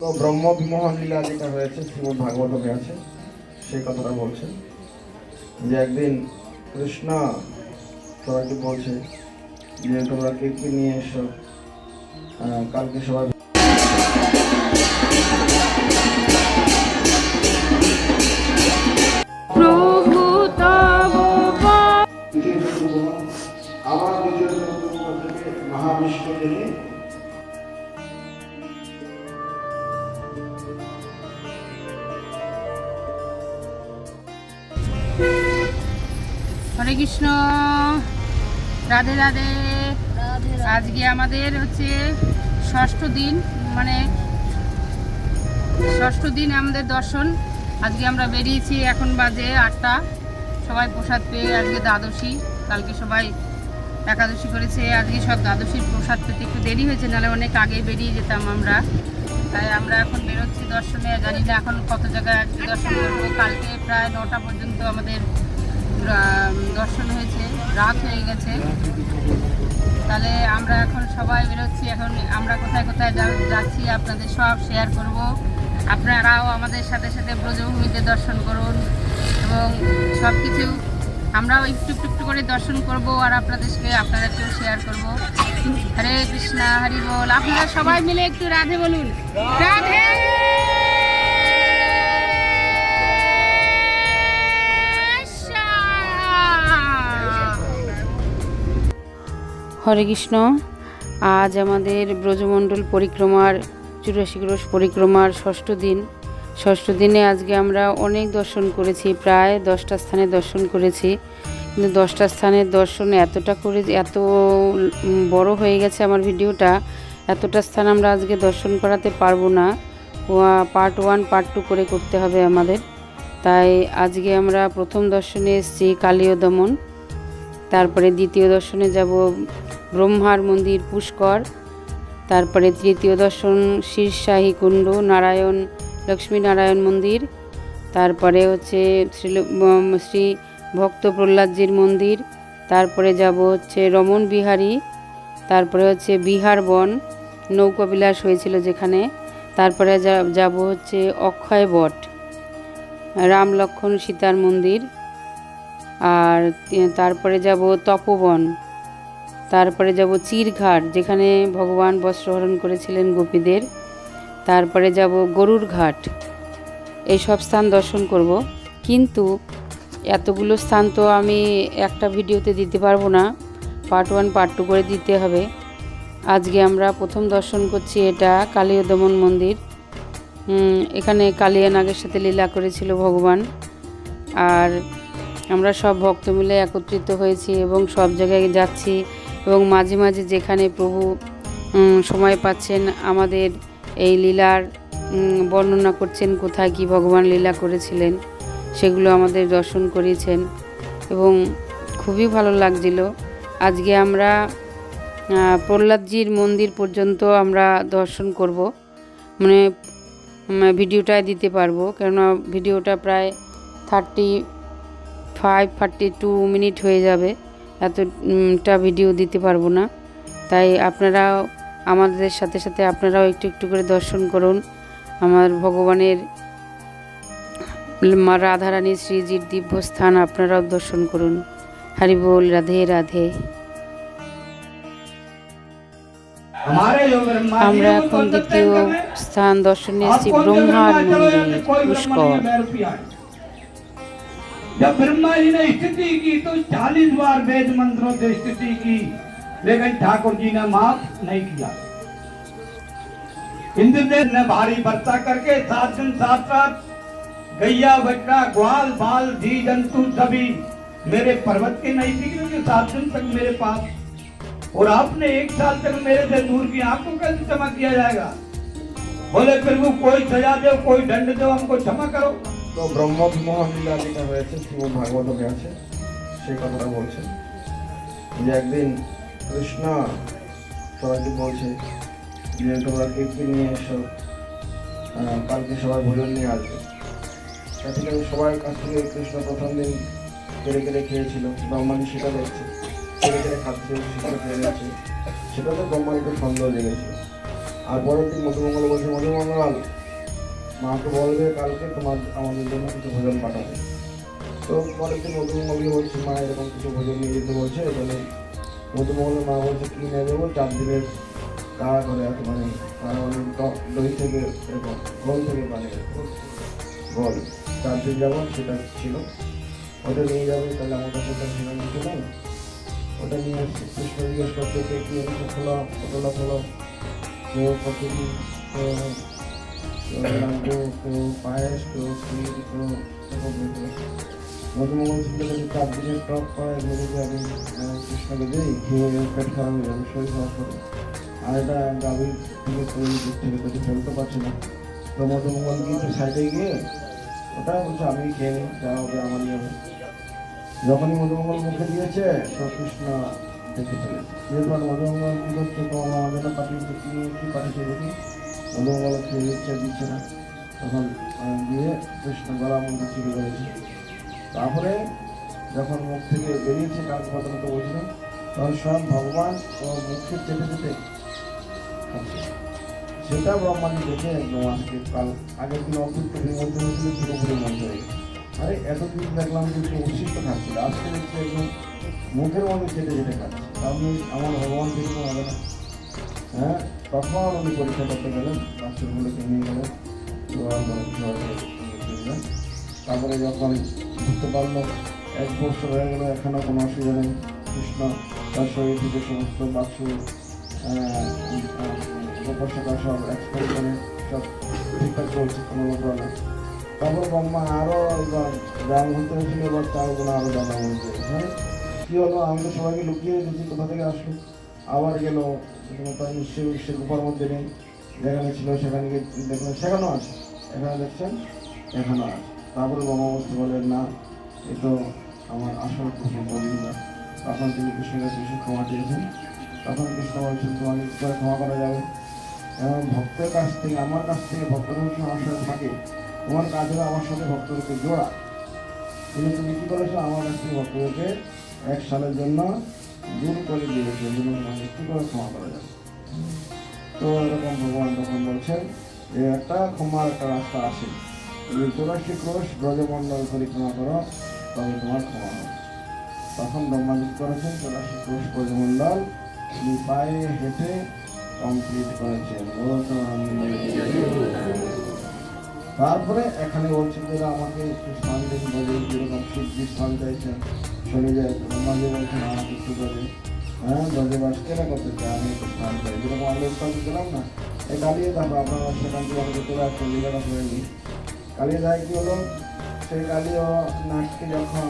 তো ব্রহ্ম বিমোহন লীলা যেটা হয়েছে শ্রীমদ্ ভাগবতমে আছে সেই কথাটা বলছেন যে একদিন কৃষ্ণ সবাইকে বলছে যে তোমরা কে কে নিয়ে এসো কালকে সবাই প্রভু তব আবার নিজের মহাবিষ্ণু যিনি হরে কৃষ্ণ, রাধে রাধে। আজকে আমাদের হচ্ছে ষষ্ঠ দিন, মানে ষষ্ঠ দিন আমাদের দর্শন। আজকে আমরা বেরিয়েছি, এখন বাজে 8টা। সবাই প্রসাদ পেয়ে আজকে দ্বাদশী, কালকে সবাই একাদশী করেছে, আজকে সব দ্বাদশীর প্রসাদ পেতে একটু দেরি হয়েছে, নাহলে অনেক আগে বেরিয়ে যেতাম আমরা। তাই আমরা এখন বেরোচ্ছি দর্শনে। জানি না এখন কত জায়গায় আজকে দর্শন করবো। কালকে প্রায় 9টা পর্যন্ত আমাদের দর্শন হয়েছে, রাত হয়ে গেছে। তাহলে আমরা এখন সবাই বেরোচ্ছি। এখন আমরা কোথায় কোথায় যাচ্ছি আপনাদের সব শেয়ার করব। আপনারাও আমাদের সাথে সাথে ব্রজভূমিতে দর্শন করুন এবং সব কিছু আমরাও একটু একটু করে দর্শন করব আর আপনাদেরকেও শেয়ার করব। হরে কৃষ্ণা, হরি বল। আপনারা সবাই মিলে একটু রাধে বলুন, রাধে। হরে কৃষ্ণ। আজ আমাদের ব্রজমণ্ডল পরিক্রমার 84 ক্রোশ পরিক্রমার ষষ্ঠ দিন। ষষ্ঠ দিনে আজকে আমরা অনেক দর্শন করেছি, প্রায় 10টা স্থানে দর্শন করেছি। কিন্তু 10টা স্থানের দর্শন এত বড় হয়ে গেছে আমার ভিডিওটা, এতটা স্থান আমরা আজকে দর্শন করাতে পারবো না। পার্ট 1 পার্ট 2 করে করতে হবে আমাদের। তাই আজকে আমরা প্রথম দর্শনে এসেছি কালীয় দমন, তারপরে দ্বিতীয় দর্শনে যাব ব্রহ্মার মন্দির পুষ্কর, তারপরে তৃতীয় দর্শন শীর্ষাহী কুণ্ড লক্ষ্মী নারায়ণ মন্দির, তারপরে হচ্ছে শ্রী ভক্ত প্রহ্লাদজির মন্দির, তারপরে যাব হচ্ছে রমণ বিহারী, তারপরে হচ্ছে বিহার বন, নৌকাবিলাস হয়েছিল যেখানে, তারপরে যাব হচ্ছে অক্ষয় বট, রাম লক্ষ্মণ সীতার মন্দির, আর তারপরে যাব তপবন, তারপরে যাব চিরঘাট যেখানে ভগবান বস্ত্রহরণ করেছিলেন গোপীদের, তারপরে যাব গরুর ঘাট। এই সব স্থান দর্শন করব। কিন্তু এতগুলো স্থান তো আমি একটা ভিডিওতে দিতে পারবো না, পার্ট 1 পার্ট 2 করে দিতে হবে। আজকে আমরা প্রথম দর্শন করছি এটা কালীয় দমন মন্দির। এখানে কালিয়া নাগের সাথে লীলা করেছিল ভগবান। আর আমরা সব ভক্ত মিলে একত্রিত হয়েছি এবং সব জায়গায় যাচ্ছি এবং মাঝে মাঝে যেখানে প্রভু সময় পাচ্ছেন আমাদের এই লীলার বর্ণনা করছেন, কোথায় কি ভগবান লীলা করেছিলেন সেগুলো আমাদের দর্শন করিয়েছেন এবং খুবই ভালো লাগছিল। আজকে আমরা প্রহ্লাদজির মন্দির পর্যন্ত আমরা দর্শন করব, মানে ভিডিওটায় দিতে পারবো, কেননা ভিডিওটা প্রায় 32 মিনিট হয়ে যাবে, এতটা ভিডিও দিতে পারবো না। তাই আপনারাও আমাদের সাথে সাথে আপনারাও একটু একটু করে দর্শন করুন। আমার ভগবানের মা রাধারানী শ্রীজির দিব্য স্থান আপনারাও দর্শন করুন। হরি বল, রাধে রাধে। আমরা এখন দ্বিতীয় স্থান দর্শনে এসেছি ব্রহ্মার মন্দির পুষ্কর। जब ब्रह्मा जी ने स्थिति की तो 40 बार वेद मंत्रों से स्थिति की, लेकिन ठाकुर जी ने माफ नहीं किया। इंद्रदेव ने भारी वर्षा करके 7 दिन 7 रात गैया बछड़ा ग्वाल बाल धी जंतु सभी मेरे पर्वत के नजदीक रहे 7 दिन तक मेरे पास, और आपने 1 साल तक मेरे से दूर की आपको कैसे क्षमा किया जाएगा? बोले प्रभु कोई सजा दो, कोई दंड दो, हमको क्षमा करो। তো ব্রহ্ম বিমোহন লীলা যেটা হয়েছে শ্রীমদ্ ভাগবতমে আছে সেই কথাটা বলছেন যে একদিন কৃষ্ণ সবাইকে বলছে যে তোমরা কে কে নিয়ে এসো কালকে সবাই ভোজন নিয়ে আসবে। তা থেকে সবার কাছ থেকে কৃষ্ণ প্রথম দিন কেড়ে কেড়ে খেয়েছিল, ব্রহ্মাণী সেটা দেখছে, কেড়ে কেড়ে খাচ্ছে, সেটা পেয়ে যাচ্ছে, সেটাতে ব্রহ্মাণীকে সন্দেহ লেগেছিল। আর পরের দিন মধুমঙ্গল বলছে, মধুমঙ্গল মাকে বলবে কালকে তোমার আমাদের জন্য কিছু ভোজন পাঠাবে। তো পরের দিন মধুমঙ্গলকে বলছে, মা এরকম কিছু ভোজন নিয়ে যেতে বলছে। এখানে মধুমঙ্গলের মা বলছে, কি নিয়ে যাবো? 4 দিনের কারা করে আছে, মানে দই থেকে এরকম গোল থেকে বানিয়ে গোল 4 দিন যাবো সেটা ছিল, ওটা নিয়ে যাবে। তাহলে আমার কাছে সেখানে কিছু নেই, ওটা নিয়ে আসছে। কৃষ্ণ জিজ্ঞেস করছে, কি এনেছে? খোলো, পটলা খোলো। কেউ কচুরি, কেউ লাড্ডু, কেউ পায়েস, কেউ ক্ষীর, কেউ মধুমঙ্গল চিন্তা করছে 4 দিনের টক পায়, এগুলো যদি আমি কৃষ্ণকে দিই, খেয়ে পেট খারাপ হয়ে যাবে, শরীর খারাপ হবে। আর এটা গাভীর থেকে তৈরি, দিক থেকে তৈরি, ফেলতে পারছে না। তো মধুমঙ্গল গিয়ে সাইডে গিয়ে ওটা বলছে, আমি খেয়ে নিই, যা হবে আমারই হবে। যখনই মধুমঙ্গল মুখে দিয়েছে তো কৃষ্ণ দেখে ফেলেছে। এরপর মধুমঙ্গল কি করছে, তো আমার জন্য পাঠিয়েছে, কি পাঠিয়েছে দেখি। মধুমঙ্গল খেয়ে দিচ্ছে না। তখন গিয়ে কৃষ্ণ গলা মধ্যে চিড়ে করেছে। তারপরে যখন মুখ থেকে বেরিয়েছে, কাজ কথা মতো বলছিল, তখন স্বয়ং ভগবান ও মুখে চেপে চেপে খাচ্ছে। সেটা ব্রহ্মাজি দেখে একদম আজকে কাল আগের দিন অদ্ভুত মধ্যে হয়েছিল, পুরোপুরি মন্দ হয়ে গেছে। আরে এতদিন দেখলাম কিন্তু অবশিষ্ট খাচ্ছিল, আজকে দেখছি একদম মুখের মধ্যে চেটে চেটে খাচ্ছে। আপনি আমার ভগবান থেকে হবে না। হ্যাঁ, তখন উনি পরীক্ষা করতে গেলেন, বাচ্চাগুলোকে নিয়ে গেলেন। তারপরে যখন বুঝতে পারলো 1 বছর হয়ে গেল, এখনও কোনো অসুবিধা নেই, কৃষ্ণ তার শরীর থেকে সমস্ত বাচ্চু উপস্থাটা সব এক্সপোর্ট করে সব ঠিকঠাক চলছে, কোনো ব্যাপার না। তারপর ব্রহ্মা আরও গ্রাম ঘুরতে হয়েছিল, এবার তার গুলো আরও জানা হয়েছে। হ্যাঁ, কী হলো? আমি তো সবাইকে লুকিয়ে দিচ্ছি, কোথা থেকে আসলো? আবার গেল, তার নিশ্চয়ই গুফার মধ্যে নেই, যেখানে ছিল সেখানে গিয়ে দেখলেন সেখানেও আছে, এখানে দেখছেন এখানেও আছে। তারপরে ব্রহ্মা বুঝতে বললেন, না, এ তো আমার আসল কৃষ্ণ বলিনা। তখন তিনি কৃষ্ণের কাছে এসে ক্ষমা চেয়েছেন। তখন কৃষ্ণ বলছেন, তোমাকে কী করে ক্ষমা করা যাবে? এবং ভক্তের কাছ থেকে, আমার কাছ থেকে ভক্তরা আমার সাথে থাকে, তোমার কাজ হলো আমার সাথে ভক্তদেরকে জোড়া। কিন্তু তুমি কী করেছো? আমার কাছ থেকে ভক্তদেরকে 1 সালের জন্য দূর করে দিয়েছো, কী করে ক্ষমা করা যাবে? তো এরকম ভগবান তখন বলছেন যে একটা ক্ষমার একটা রাস্তা আছে, তুমি 84 ক্রোশ ব্রজমণ্ডল পরিক্রমা করো, তবে তোমার ক্ষমা হবে। তখন ব্রহ্মাজি করেছেন 84 ক্রোশ ব্রজমণ্ডল তিনি পায়ে হেঁটে কমপ্লিট করেছেন। তারপরে এখানে বলছেন যে আমাকে একটু স্থান দিন, বলে যেরকম শিবজি স্থান চাইছেন চলে যায়। ব্রহ্মাজি বলছেন আমাকে একটু বলে, হ্যাঁ, ব্রজবাস কেনা করতে চাই, আমি একটু স্থান চাই। যেরকম আলোর কাছে গেলাম না, এই কালিয়ে দেখো আপনারা সেখান থেকে আমাকে চলে আসছেন, জায়গাটা করে নিই। কালিয়ে যায় কী হলো? সেই কালীয় নাচকে যখন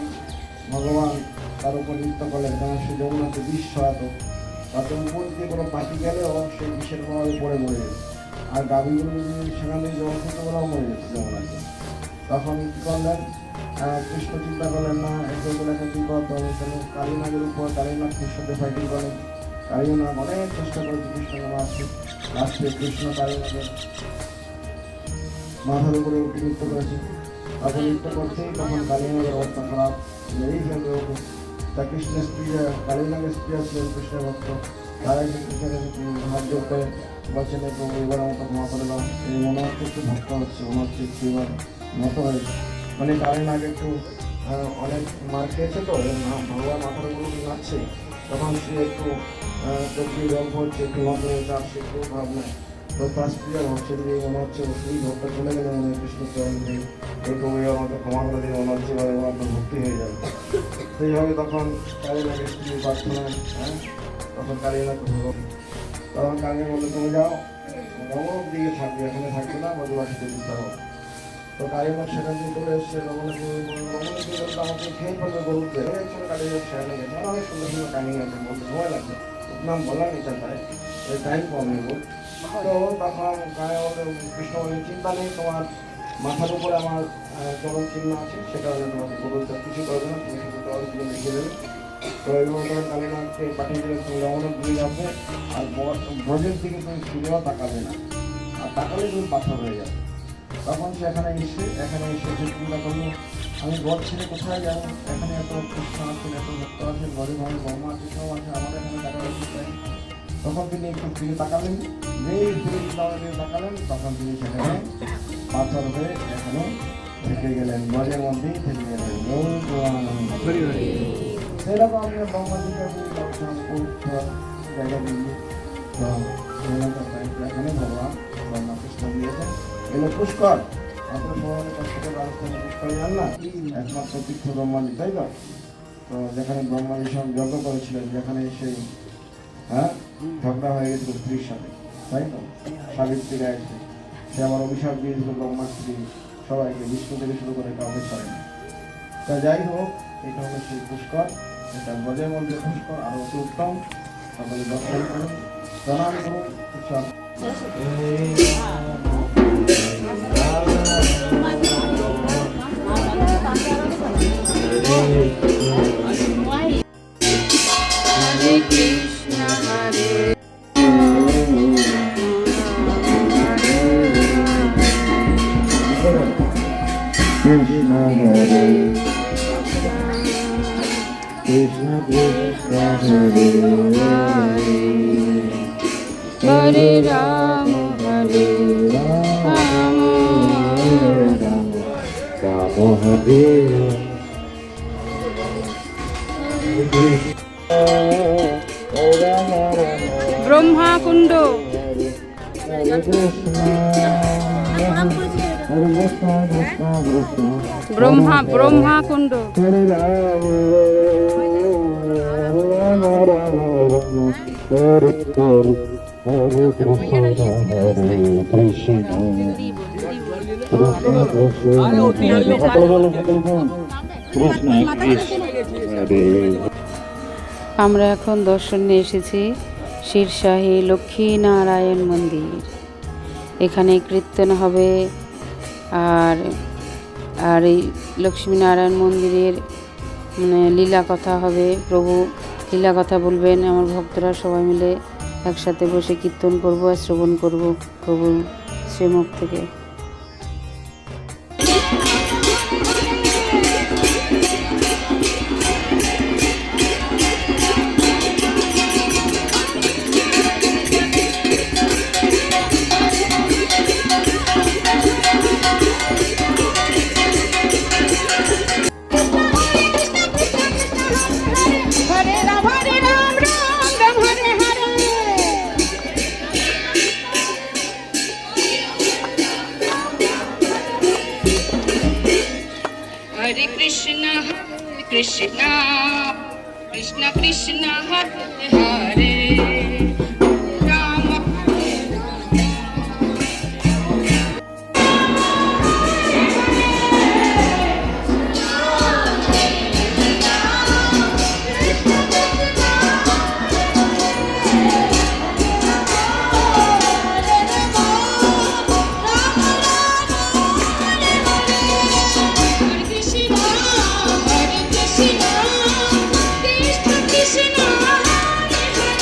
ভগবান তার উপর নৃত্য করলেন, কারণ সে যমুনাতে বিষ ছড়াতো, তাতে উপর দিয়ে কোনো পাখি গেলেও সেই বিষের প্রভাবে পড়ে মরে যেত। আর গাভীগুলো যদি সেখান থেকে জল খেতে ওরাও মরে যেত যমুনাতে। তখন কী করলেন? কৃষ্ণ চিন্তা করলেন, না, এগুলো একটা কী করতে হবে। তাহলে কালীনাগের উপর কালীনাগ কৃষ্ণকে ফাইটিং করেন। কালীনাগ অনেক চেষ্টা করেছে কৃষ্ণকে মারছে। লাস্টে কৃষ্ণ কালীনাগের মাথার উপরে উঠে নৃত্য করেছে। তখন নৃত্য করতেই তখন কালীনাগের অবস্থা খারাপ, মেরেই ফেলবে ওকে। তা কৃষ্ণের স্ত্রীরা, কালীনাগের স্ত্রীরা ছিলেন কৃষ্ণের ভক্ত, তারা এসে কৃষ্ণের হাত ধরতে বলছেন, প্রভু এবার আমাকে ক্ষমা করে দাও, এই মনে হচ্ছে একটু ভক্ত হচ্ছে, মনে হচ্ছে একটু এবার মতো হয়েছে। মানে কালীনাগ একটু অনেক মার খেয়েছে, তো ভগবান মাথার উপর নাচছে, তখন সে একটু চোখ দিয়ে জল পড়ছে, একটু মতো হয়েছে, আর সে একটু ভাব নেয়। তো তার স্ত্রীরা ভাবছেন যে মনে হচ্ছে ওই ভক্তটা চলে গেলে মনে হয় কৃষ্ণ চরণ দিয়ে একটু আমাকে ক্ষমা করে দিয়ে মনে হচ্ছে এবার আপনার ভক্তি হয়ে যাবে। সেইভাবে তখন কালীনাগের স্ত্রী প্রার্থনা, হ্যাঁ, তখন কালীনাগ তখন কালীনাগ বলতে, তুমি যাও রমণক দিকে থাকবে, এখানে থাকবে না, ব্রজবাসীতে দিতে হবে। তো কালীনাগ সেখান থেকে চলে এসছে, রমণের দিকে বলতে আমাকে খেয়ে ফেলবে গরুতে। কালীনাগ সেখানে গেছে, অনেক সুন্দর সুন্দর কাহিনী আছে, বলতে সময় লাগবে, নাম বলার ইচ্ছা তাই টাইম কম নেব। তো তখন কৃষ্ণ বলে, চিন্তা নেই, তোমার মাথার উপরে আমার চরণ চিহ্ন আছে, সে কারণে তোমাকে বলতে কিছু করবে না, তুমি শুধু চরণ চিহ্ন লিখে দেবে। তো এইভাবে কালীনাথকে পাঠিয়ে দেবে, তুমি রমণের দিকে যাবে, আর ব্রজের দিকে তুমি ফিরেও তাকাবে না, আর তাকালে তুমি পাথর হয়ে যাবে। তখন সে এখানে এসে চিন্তা করলো, আমি ব্রজ ছেড়ে কোথায় যাবো? এখানে এত কৃষ্ণ আছেন, এত ভক্ত আছেন, ব্রজে ভাবে ব্রহ্মা আছে, সব আছে, আমার এখানে টাকা চাই। তখন তিনি একটু ফিরে তাকালেন, যেই ফিরে তাকালেন তখন তিনি সেখানে পাথর হয়ে এখনো থেকে গেলেন, ব্রজের মধ্যেই থেকে গেলেন। সেরকম আমরা ব্রহ্মাজিকে পবিত্র জায়গা দিই, তো এখানে ভগবান ব্রহ্মা কৃষ্ণ দিয়েছেন। এগুলো পুষ্কর, আপনার ভগবানের কষ্ট করে রাজস্থানে পুষ্কর যান না, একমাত্র তীর্থ ব্রহ্মাজি, তাই তো? তো যেখানে ব্রহ্মাজির সঙ্গে যজ্ঞ করেছিলেন, যেখানে সেই ঝগড়া হয়ে গেছিল স্ত্রীর সাথে, তাই তো? সাবিত্রী গায়ত্রী, সে আমার অভিশাপ দিয়েছিল ব্রহ্মার স্ত্রী সবাইকে, বিষ্ণু থেকে শুরু করে কাউকে ছাড়েন। তা যাই হোক, এটা হলো সেই পুষ্কর, এটা ব্রজের মধ্যে পুষ্কর, আরো অতি উত্তম। সকলে দর্শন করুন, প্রণাম করুন। হরে কৃষ্ণ হরে কৃষ্ণ হরে কৃষ্ণ কৃষ্ণ হরে হরে রাম হরে রাম রাম হরে ব্রহ্মাকুণ্ড, ব্রহ্মাকুণ্ড। হরে রাম রাম রাম হরে হরে হরে কৃষ্ণ হরে কৃষ্ণ কৃষ্ণ কৃষ্ণ হরে। আমরা এখন দর্শনে এসেছি শিরশাহী লক্ষ্মীনারায়ণ মন্দির। এখানে কীর্তন হবে, আর এই লক্ষ্মীনারায়ণ মন্দিরের লীলা কথা হবে। প্রভু লীলা কথা বলবেন, আমার ভক্তরা সবাই মিলে একসাথে বসে কীর্তন করব আর শ্রবণ করব প্রভু শ্রীমুখ থেকে। Hare Krishna, Krishna, Krishna Krishna, Hare Hare, Rama Hare Krishna, Krishna Krishna, Hare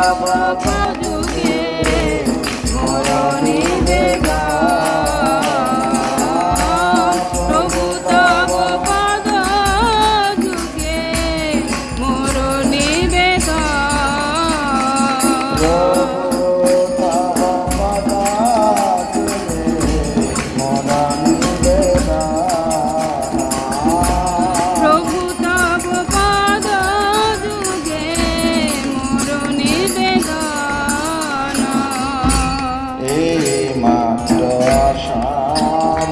যুগে মোর নিবেদন প্রভু তব পদ যুগে মোর প্রভু তব পদ যুগে মোর নিবেদন এই মাত্র আশা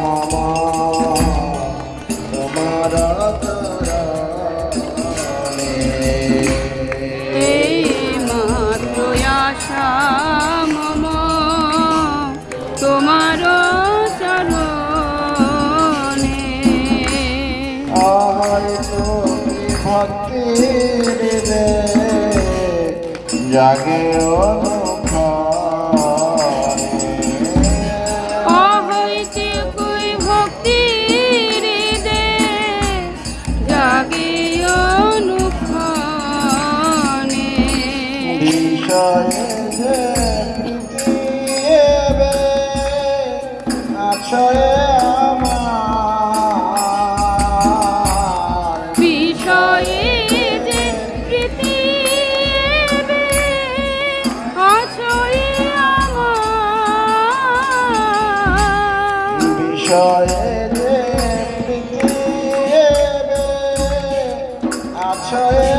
মম তোমার চরণে। এই মাত্র আশা মম তোমার চরণে আহারে তুমি ভক্তি দিবে জাগে অহৈতে কই ভক্তি হৃদে জাগে অনুক্ষণে বিষয়ে যে প্রীতি এবে আছয়ে আমার বিষয়ে যে প্রীতি এবে আছই আমার বিষয়ে যে প্রীতি এবে আছয়ে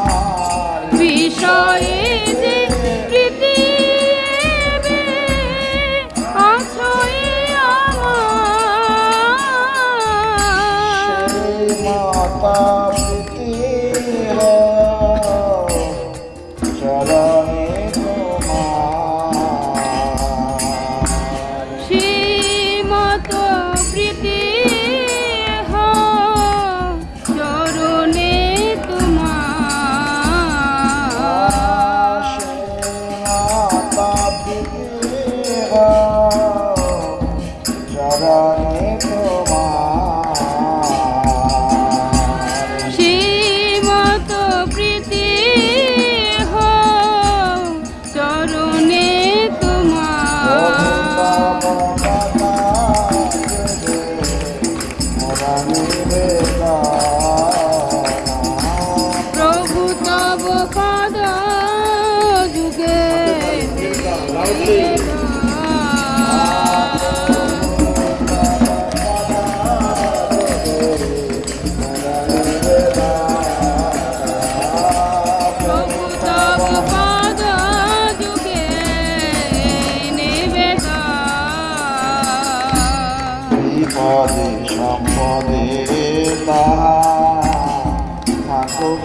আমার বিষয়ে যে প্রীতি এবে আছই আমার সেই মাতা প্রীতি চরণে তোমার শ্রীমত প্রীতি চরণে তোমার সেই মাতা প্রীতি চরণে তোমার শ্রীমত প্রীতি চরণে তোমার প্রভু তব পদ যুগে প্রভু তব পদ যুগে নিবেদন বিপদে সম্পদে তাহা থাকুক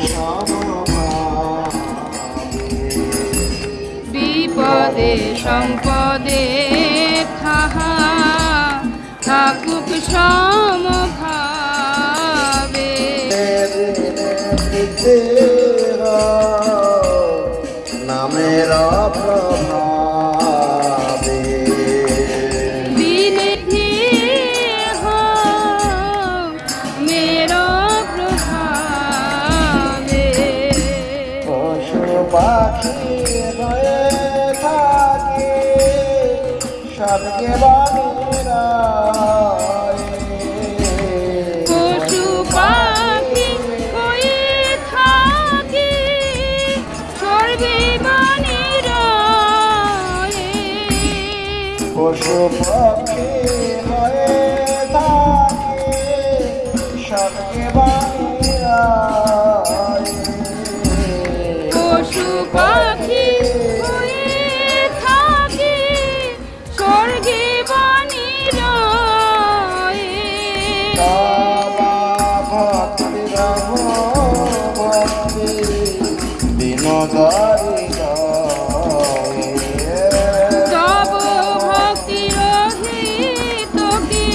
বিপদে সম্পদে থাহা থাকুক সমভাবে নামের প্রভাবে বিনিধি মেরা প্রভাবে পশু পাখি হয়ে থাকে স্বর্গে পশু পাখি হয়ে থাকি সর্বে বাণীরায় পশু পাখি হয়ে থাকে স্বর্গে পশু পাখি হয়ে থাকি স্বর্গে বাণীরায় ভক্তি বিনোদারি তব ভক্তি রহিত কি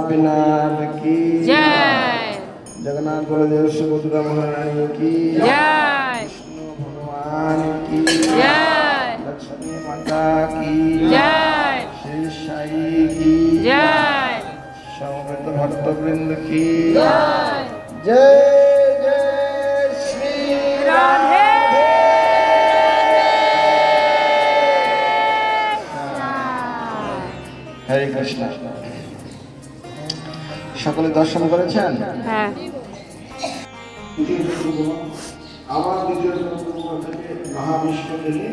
गोपीनाथ की जय जगन्नाथ बलदेव सुभद्रा महारानी की जय विष्णु भगवान की जय लक्ष्मी माता की जय श्री साई की जय समवेत भक्तवृंद की जय जय जय श्री राधे हरे कृष्ण সকলে দর্শন করেছেন হ্যাঁ আবার দ্বিতীয় চন্দ্রগ্রহ থেকে মহাবিষ্ণু থেকে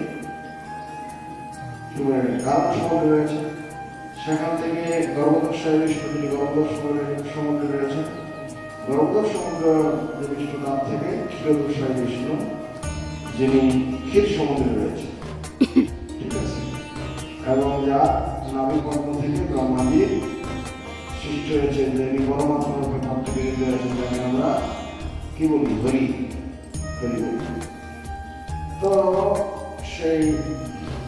কারণ সমুদ্র রয়েছে সেখান থেকে গর্ভদর্শয় বিষ্ণু তিনি গর্ভদর্শয় সমুদ্রে রয়েছে গর্ভদর্শ সমুদ্র যে বিষ্ণু তার থেকে ক্ষীরদর্শয় বিষ্ণু যিনি ক্ষীর সমুদ্রে রয়েছে ঠিক আছে এবং যা নাভিপদ্ম থেকে ব্রহ্মাজির সৃষ্টি হয়েছে যিনি পরমাত্মার রূপে ভাবতে বেরিয়ে রয়েছেন যাকে আমরা কি বলি হরি হরি বলি তো সেই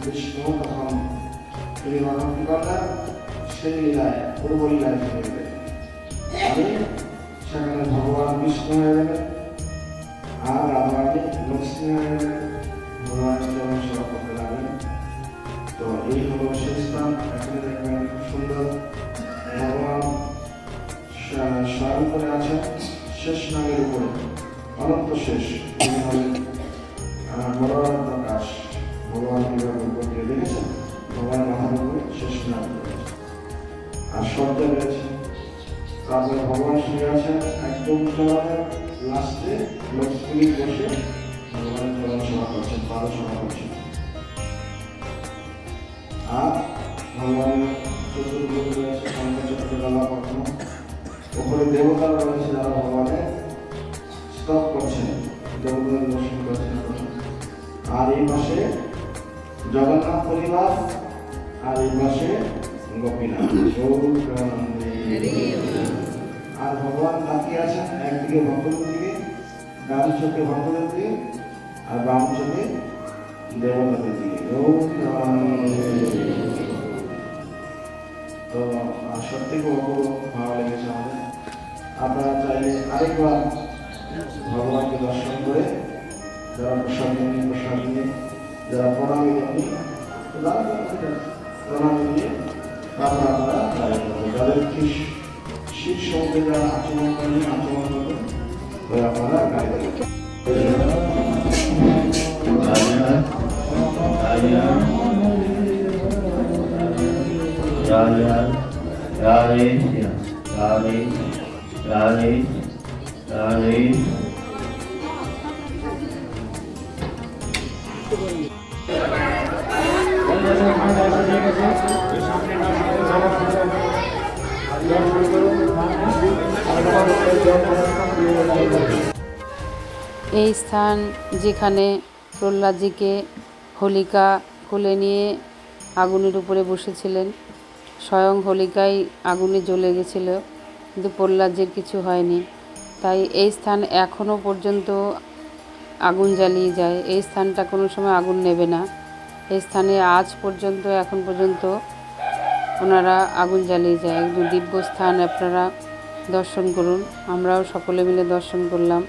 বিষ্ণু তখন তিনি মানব কি করলেন সেই লীলায় পূর্ব লীলায় ফিরে গেলেন আমি সেখানে ভগবান বিষ্ণু হয়ে গেলেন আর রাধারানী লক্ষ্মী হয়ে গেলেন ভগবানের চরণ সেবা করতে লাগলেন তো এই হলো সেই স্থান এখানে দেখবেন খুব সুন্দর ভগবান স্মরণ করে আছেন শেষ নামের উপরে অনন্ত শেষ তিনি হলেন বলরাম প্রকাশ ভগবান কিভাবে উপর দিয়ে দেখেছেন ভগবান মাথার উপরে শেষ নাম রয়েছে আর শব্দ রয়েছে তারপরে ভগবান শুয়ে আছেন একদম চরণের লাস্টে লক্ষ্মী বসে ভগবানের চরণ সেবা করছেন পাদ সেবা করছেন আর ভগবানের চতুর্ভুজ রয়েছে শঙ্খচক্র গলা পদ্ম উপরে দেবতারা রয়েছে যারা ভগবানের স্তব করছেন দেবতাদের দর্শন করছেন আর এই পাশে জগন্নাথ পরিবার আর এই পাশে গোপীনাথ আর ভগবান তাকিয়ে আছেন একদিকে ভক্তদের দিকে ডান চোখে ভক্তদের দিকে আর বাম চোখে দেবতাদের দিকে তো সত্যি খুব ভালো লেগেছে আমাদের আপনারা চাইলে আরেকবার ভগবানকে দর্শন করে যারা প্রসাদ নিয়ে যারা প্রণামী দেননি প্রণামী দিয়ে তারপর আপনারা যাদের শীত সমুদ্রে যারা আচরণ করেন আচরণ করবেন ওই আপনারা গাড়ি দেবেন राधे राधे राधे এই স্থান যেখানে প্রহ্লাদজিকে হোলিকা কোলে নিয়ে আগুনের উপরে বসেছিলেন, স্বয়ং হোলিকাই আগুনে জ্বলে গেছিল, কিন্তু প্রহ্লাদজির কিছু হয়নি। তাই এই স্থান এখনও পর্যন্ত আগুন জ্বালিয়ে যায়। এই স্থানটা কোনো সময় আগুন নেবে না। এই স্থানে আজ পর্যন্ত এখন পর্যন্ত ওনারা আগুন জ্বালিয়ে যায়। একদম দিব্য স্থান, আপনারা দর্শন করুন। আমরাও সকলে মিলে দর্শন করলাম।